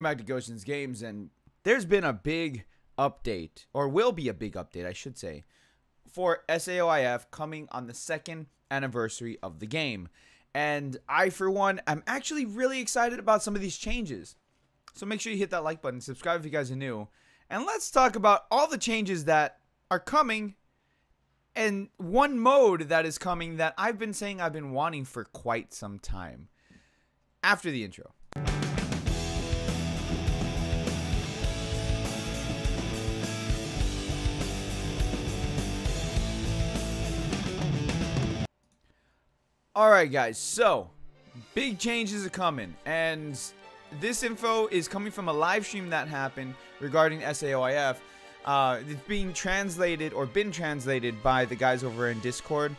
Back to Gotians Games, and there's been a big update, or will be a big update, I should say, for SAOIF coming on the 2nd anniversary of the game. And I, for one, am actually really excited about some of these changes. So make sure you hit that like button, subscribe if you guys are new, and let's talk about all the changes that are coming, and one mode that is coming that I've been saying I've been wanting for quite some time. After the intro. Alright guys, so big changes are coming, and this info is coming from a live stream that happened regarding SAOIF. It's being translated, or been translated, by the guys over in Discord.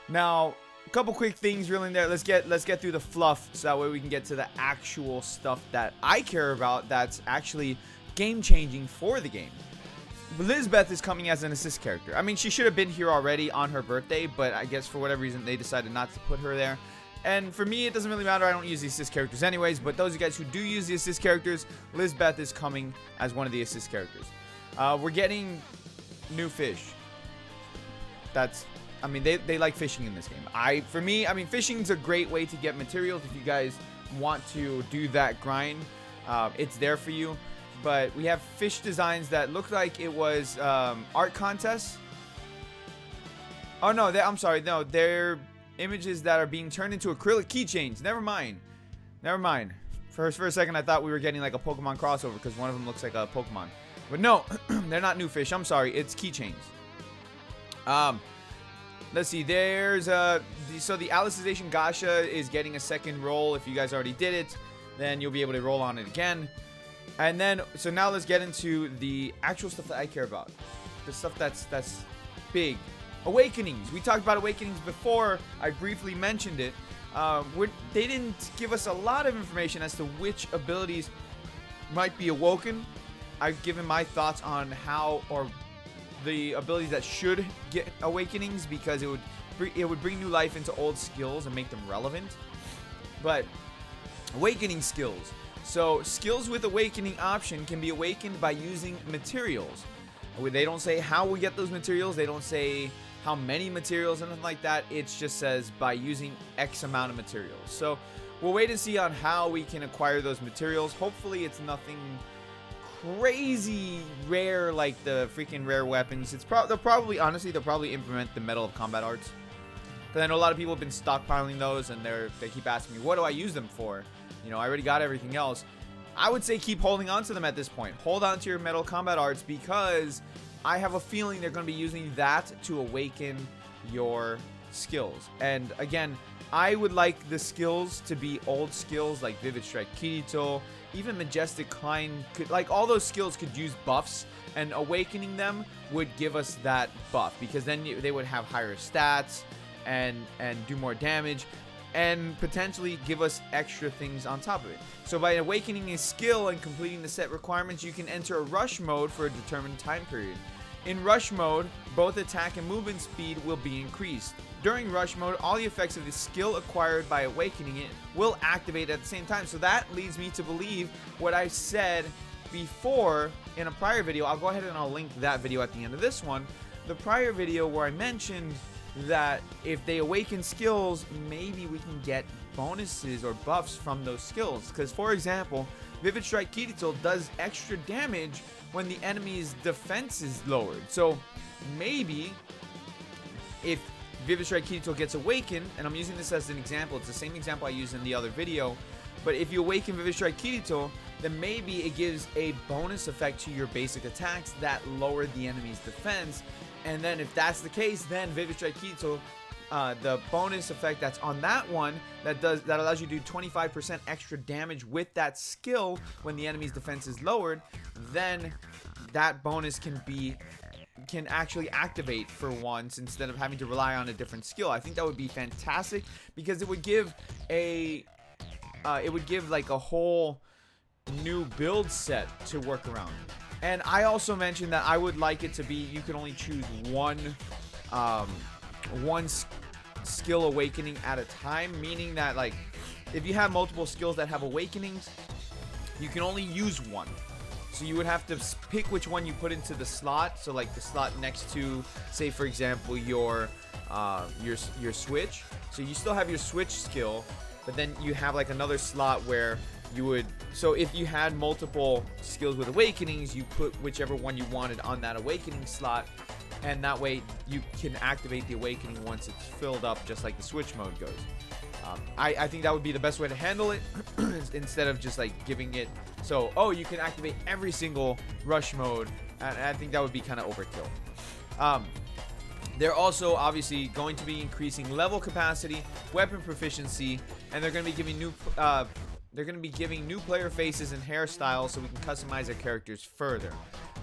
Now, a couple quick things real in there. Let's get through the fluff so that way we can get to the actual stuff that I care about that's actually game changing for the game. Lisbeth is coming as an assist character. I mean, she should have been here already on her birthday, but I guess for whatever reason they decided not to put her there. And for me, it doesn't really matter. I don't use the assist characters anyways, but those of you guys who do use the assist characters, Lisbeth is coming as one of the assist characters. We're getting new fish. I mean, they like fishing in this game. For me, I mean, fishing's a great way to get materials if you guys want to do that grind. It's there for you. But we have fish designs that look like it was art contests. Oh no, I'm sorry. No, they're images that are being turned into acrylic keychains. Never mind. Never mind. For a second, I thought we were getting like a Pokemon crossover because one of them looks like a Pokemon. But no, they're not new fish. I'm sorry. It's keychains. Let's see. There's so the Alicization Gacha is getting a second roll. If you guys already did it, then you'll be able to roll on it again. And then, so now let's get into the actual stuff that I care about. The stuff that's big. Awakenings. We talked about Awakenings before. I briefly mentioned it. They didn't give us a lot of information as to which abilities might be awoken. I've given my thoughts on how, or the abilities that should get Awakenings, because it would bring new life into old skills and make them relevant. But Awakening skills. So, skills with awakening option can be awakened by using materials. They don't say how we get those materials. They don't say how many materials, anything like that. It just says by using X amount of materials. So, we'll wait and see on how we can acquire those materials. Hopefully, it's nothing crazy rare like the freaking rare weapons. They'll probably implement the Medal of Combat Arts. Because I know a lot of people have been stockpiling those, and they keep asking me, what do I use them for? You know, I already got everything else. I would say keep holding on to them at this point. Hold on to your Medal Combat Arts, because I have a feeling they're going to be using that to awaken your skills. And again, I would like the skills to be old skills like Vivid Strike Kirito, even Majestic Climb. Like, all those skills could use buffs, and awakening them would give us that buff, because then they would have higher stats and do more damage, and potentially give us extra things on top of it. So by awakening a skill and completing the set requirements, you can enter a rush mode for a determined time period. In rush mode, both attack and movement speed will be increased. During rush mode, all the effects of the skill acquired by awakening it will activate at the same time. So that leads me to believe what I said before in a prior video. I'll go ahead and I'll link that video at the end of this one. The prior video where I mentioned that if they awaken skills, maybe we can get bonuses or buffs from those skills. Because, for example, Vivid Strike Kirito does extra damage when the enemy's defense is lowered. So maybe if Vivid Strike Kirito gets awakened, and I'm using this as an example, it's the same example I used in the other video, but if you awaken Vivid Strike Kirito, then maybe it gives a bonus effect to your basic attacks that lower the enemy's defense. And then if that's the case, then Vivid Strike Kirito, the bonus effect that's on that one, that allows you to do 25% extra damage with that skill when the enemy's defense is lowered, then that bonus can actually activate for once instead of having to rely on a different skill. I think that would be fantastic, because it would give like a whole new build set to work around. And I also mentioned that I would like it to be, you can only choose one skill awakening at a time, meaning that, like, if you have multiple skills that have awakenings, you can only use one. So you would have to pick which one you put into the slot. So like the slot next to, say for example, your switch. So you still have your switch skill, but then you have like another slot where you would, so if you had multiple skills with awakenings, you put whichever one you wanted on that awakening slot, and that way you can activate the awakening once it's filled up, just like the switch mode goes. I think that would be the best way to handle it instead of just like giving it so, oh, you can activate every single rush mode, and I think that would be kind of overkill. They're also obviously going to be increasing level capacity, weapon proficiency, and they're going to be giving new player faces and hairstyles so we can customize their characters further.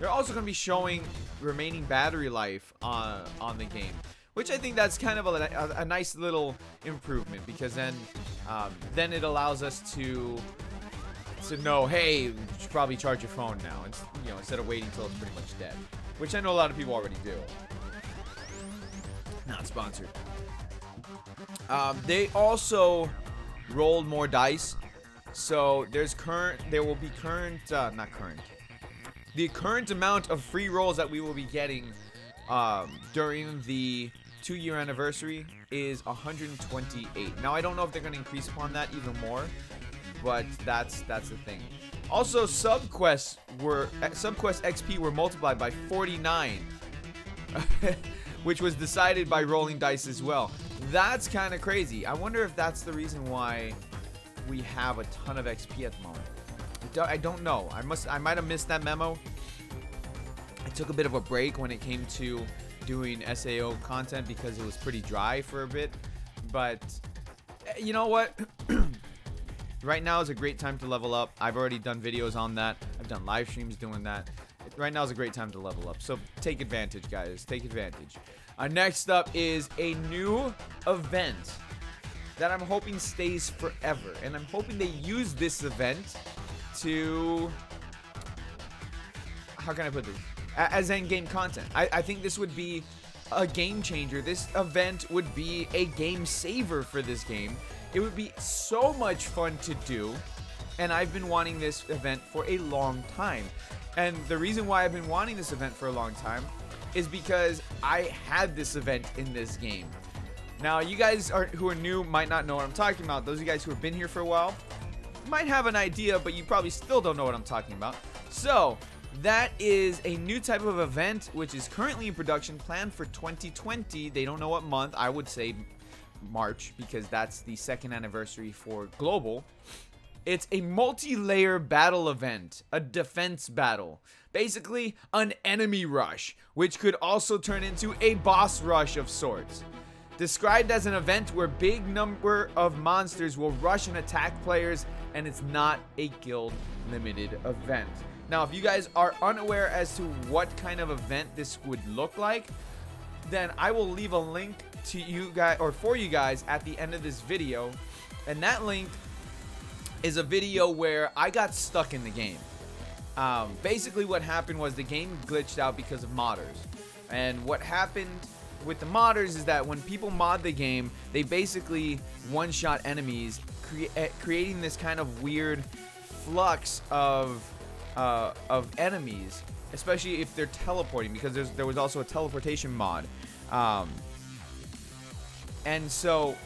They're also going to be showing remaining battery life on the game, which I think that's kind of a nice little improvement, because then it allows us to know, hey, you should probably charge your phone now, and, you know, instead of waiting until it's pretty much dead, which I know a lot of people already do. Not sponsored. They also rolled more dice, so the current amount of free rolls that we will be getting during the 2-year anniversary is 128. Now I don't know if they're going to increase upon that even more, but that's the thing. Also, subquests XP were multiplied by 49, which was decided by rolling dice as well. That's kind of crazy. I wonder if that's the reason why we have a ton of XP at the moment. I don't know. I might have missed that memo. I took a bit of a break when it came to doing SAO content because it was pretty dry for a bit. But you know what? Right now is a great time to level up. I've already done videos on that. I've done live streams doing that. Right now is a great time to level up. So take advantage, guys. Take advantage. Next up is a new event that I'm hoping stays forever. And I'm hoping they use this event to, how can I put this, as endgame content. I think this would be a game changer. This event would be a game saver for this game. It would be so much fun to do, and I've been wanting this event for a long time. And the reason why I've been wanting this event for a long time is because I had this event in this game. Now, you guys who are new might not know what I'm talking about. Those of you guys who have been here for a while might have an idea, but you probably still don't know what I'm talking about. So that is a new type of event which is currently in production, planned for 2020. They don't know what month. I would say March, because that's the 2nd anniversary for global. It's a multi-layer battle event, a defense battle, basically an enemy rush, which could also turn into a boss rush of sorts. Described as an event where big number of monsters will rush and attack players, and it's not a guild limited event. Now, if you guys are unaware as to what kind of event this would look like, then I will leave a link to you guys, or for you guys, at the end of this video, and that link is a video where I got stuck in the game. Basically what happened was the game glitched out because of modders, and what happened with the modders is that when people mod the game, they basically one-shot enemies, creating this kind of weird flux of enemies, especially if they're teleporting, because there was also a teleportation mod. And so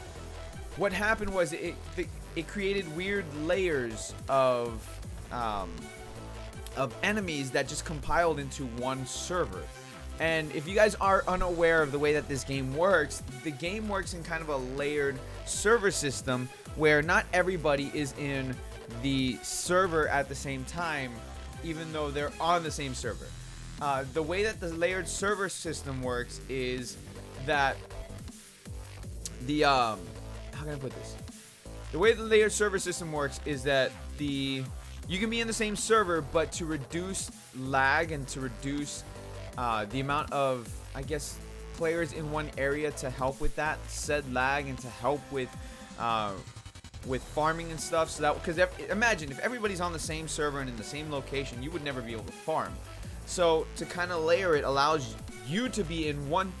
what happened was it created weird layers of enemies that just compiled into one server. And if you guys are unaware of the way that this game works, the game works in kind of a layered server system where not everybody is in the server at the same time, even though they're on the same server. The way that the layered server system works is that the how can I put this? The way the layered server system works is that you can be in the same server, but to reduce lag and to reduce the amount of, I guess, players in one area to help with that said lag and to help with farming and stuff. So that, because imagine if everybody's on the same server and in the same location, you would never be able to farm. So to kind of layer it allows you to be in one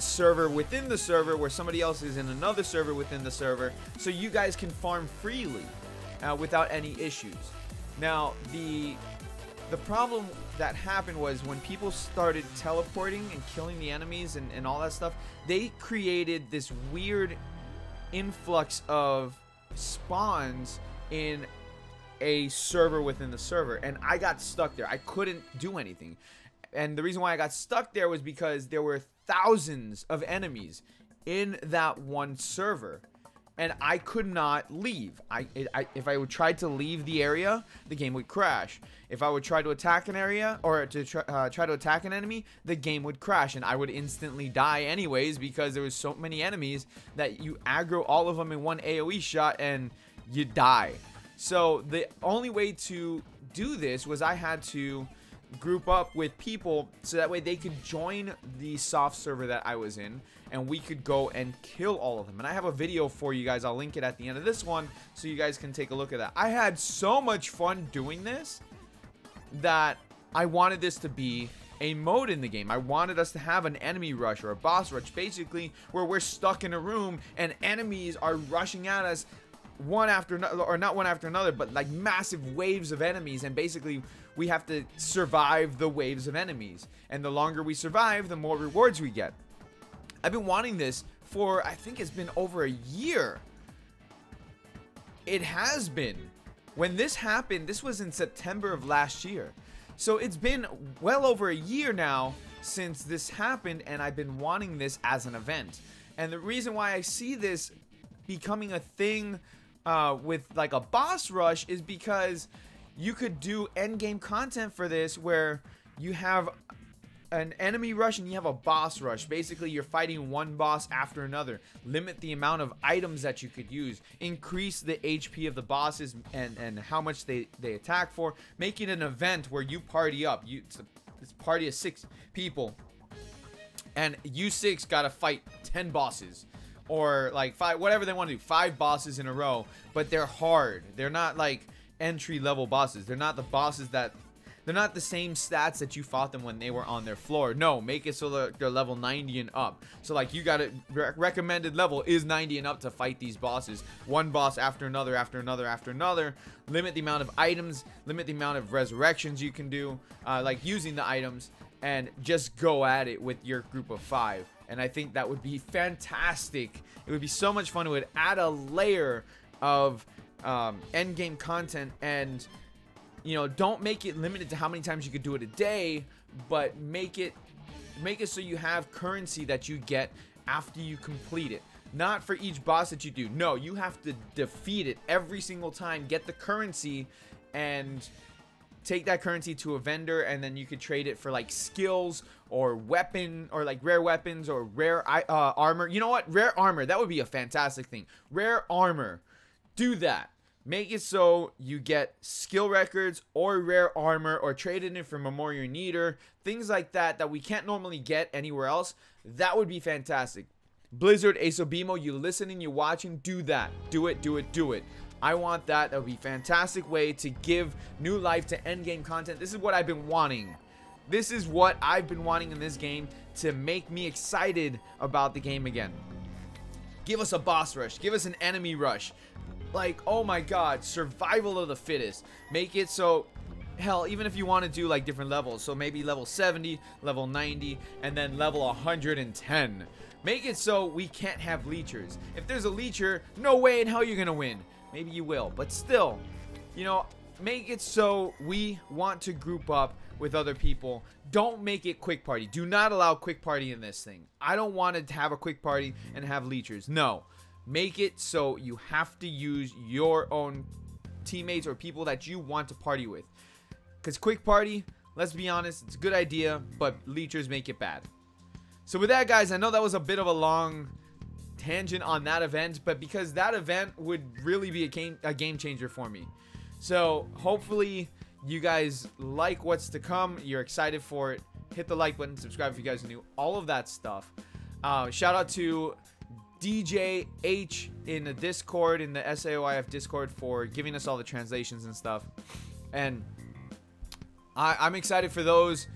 server within the server where somebody else is in another server within the server, so you guys can farm freely without any issues. Now, the problem that happened was when people started teleporting and killing the enemies and all that stuff, they created this weird influx of spawns in a server within the server, and I got stuck there. I couldn't do anything. And the reason why I got stuck there was because there were thousands of enemies in that one server, and I could not leave. If I would try to leave the area, the game would crash. If I would try to attack an area or to try to attack an enemy, the game would crash, and I would instantly die anyways because there was so many enemies that you aggro all of them in one AoE shot and you die. So the only way to do this was I had to group up with people so that way they could join the soft server that I was in, and we could go and kill all of them. And I have a video for you guys. I'll link it at the end of this one so you guys can take a look at that. I had so much fun doing this that I wanted this to be a mode in the game. I wanted us to have an enemy rush or a boss rush, basically, where we're stuck in a room and enemies are rushing at us one after another, or not one after another, but like massive waves of enemies, and basically we have to survive the waves of enemies, and the longer we survive, the more rewards we get. I've been wanting this for, I think it's been over a year. It has been. When this happened, this was in September of last year, so it's been well over a year now since this happened, and I've been wanting this as an event. And the reason why I see this becoming a thing with like a boss rush is because you could do end game content for this where you have an enemy rush and you have a boss rush. Basically, you're fighting one boss after another. Limit the amount of items that you could use. Increase the HP of the bosses and how much they attack for. Make it an event where you party up. It's a party of 6 people, and you 6 gotta fight 10 bosses. Or like 5, whatever they want to do, 5 bosses in a row, but they're hard. They're not like entry level bosses. They're not the bosses that, they're not the same stats that you fought them when they were on their floor. No, make it so that they're level 90 and up. So like you got it, recommended level is 90 and up to fight these bosses. One boss after another, after another, after another. Limit the amount of items, limit the amount of resurrections you can do, like using the items, and just go at it with your group of 5. And I think that would be fantastic. It would be so much fun. It would add a layer of end game content, and you know, don't make it limited to how many times you could do it a day, but make it so you have currency that you get after you complete it. Not for each boss that you do. No, you have to defeat it every single time, get the currency, and take that currency to a vendor, and then you could trade it for like skills or weapon, or like rare weapons or rare armor. You know what? Rare armor. That would be a fantastic thing. Rare armor. Do that. Make it so you get skill records or rare armor, or trade it in for Memorial Neater. Things like that that we can't normally get anywhere else. That would be fantastic. Blizzard, Asobimo, you listening, you watching, do that. Do it, do it, do it. I want that. That would be a fantastic way to give new life to endgame content. This is what I've been wanting. This is what I've been wanting in this game to make me excited about the game again. Give us a boss rush. Give us an enemy rush. Like, oh my god, survival of the fittest. Make it so, hell, even if you want to do like different levels, so maybe level 70, level 90, and then level 110. Make it so we can't have leechers. If there's a leecher, no way in hell you're gonna win. Maybe you will, but still, you know, make it so we want to group up with other people. Don't make it quick party. Do not allow quick party in this thing. I don't want to have a quick party and have leechers. No. Make it so you have to use your own teammates or people that you want to party with. Because quick party, let's be honest, it's a good idea, but leechers make it bad. So with that, guys, I know that was a bit of a long tangent on that event, but because that event would really be a game changer for me. So hopefully you guys like what's to come. You're excited for it. Hit the like button, subscribe if you guys are new, all of that stuff. Shout out to DJ H in the Discord, in the SAOIF Discord, for giving us all the translations and stuff. And I'm excited for those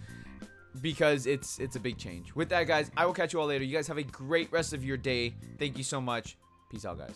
because it's a big change. With that, guys, I will catch you all later. You guys have a great rest of your day. Thank you so much. Peace out, guys.